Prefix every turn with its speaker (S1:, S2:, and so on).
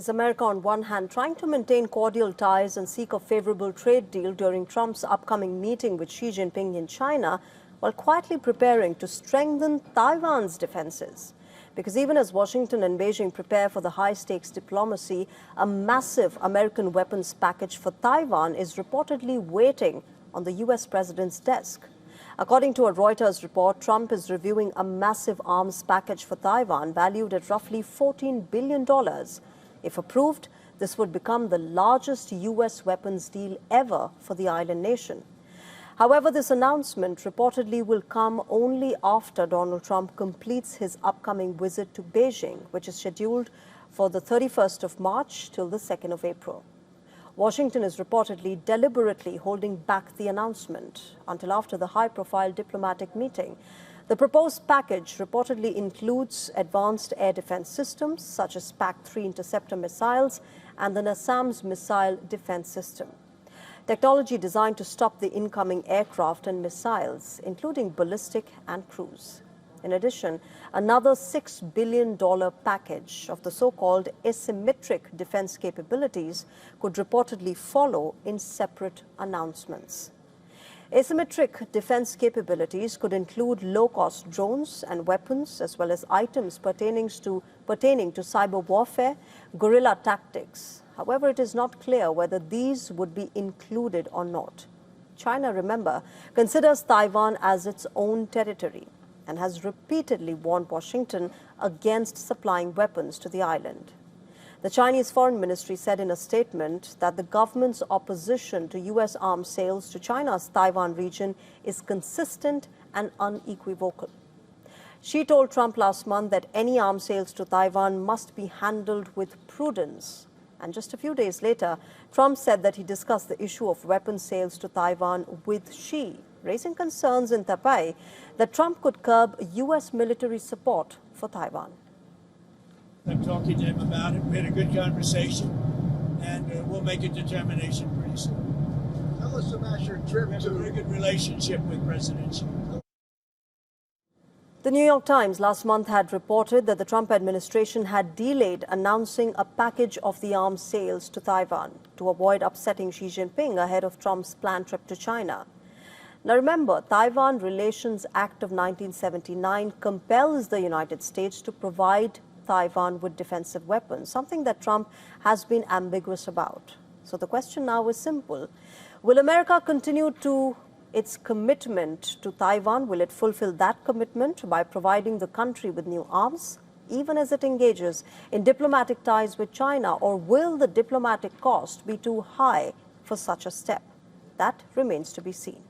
S1: Is America on one hand trying to maintain cordial ties and seek a favorable trade deal during Trump's upcoming meeting with Xi Jinping in China, while quietly preparing to strengthen Taiwan's defenses? Because even as Washington and Beijing prepare for the high-stakes diplomacy, a massive American weapons package for Taiwan is reportedly waiting on the U.S. president's desk. According to a Reuters report, Trump is reviewing a massive arms package for Taiwan valued at roughly $14 billion. If approved, this would become the largest U.S. weapons deal ever for the island nation. However, this announcement reportedly will come only after Donald Trump completes his upcoming visit to Beijing, which is scheduled for the 31st of March till the 2nd of April. Washington is reportedly deliberately holding back the announcement until after the high-profile diplomatic meeting. The proposed package reportedly includes advanced air defense systems such as PAC-3 interceptor missiles and the NASAMS missile defense system. Technology designed to stop the incoming aircraft and missiles, including ballistic and cruise. In addition, another $6 billion package of the so-called asymmetric defense capabilities could reportedly follow in separate announcements. Asymmetric defense capabilities could include low-cost drones and weapons, as well as items pertaining to cyber warfare, guerrilla tactics. However, it is not clear whether these would be included or not. China, remember, considers Taiwan as its own territory and has repeatedly warned Washington against supplying weapons to the island. The Chinese Foreign Ministry said in a statement that the government's opposition to U.S. arms sales to China's Taiwan region is consistent and unequivocal. Xi told Trump last month that any arms sales to Taiwan must be handled with prudence. And just a few days later, Trump said that he discussed the issue of weapons sales to Taiwan with Xi, raising concerns in Taipei that Trump could curb U.S. military support for Taiwan.
S2: I'm talking to him about it. We had a good conversation, and we'll make a determination pretty soon.
S3: Tell us about your trip.
S2: We have a very good relationship with President Xi.
S1: The New York Times last month had reported that the Trump administration had delayed announcing a package of the arms sales to Taiwan to avoid upsetting Xi Jinping ahead of Trump's planned trip to China. Now remember, Taiwan Relations Act of 1979 compels the United States to provide Taiwan with defensive weapons, something that Trump has been ambiguous about. So the question now is simple. Will America continue to its commitment to Taiwan? Will it fulfill that commitment by providing the country with new arms, even as it engages in diplomatic ties with China? Or will the diplomatic cost be too high for such a step? That remains to be seen.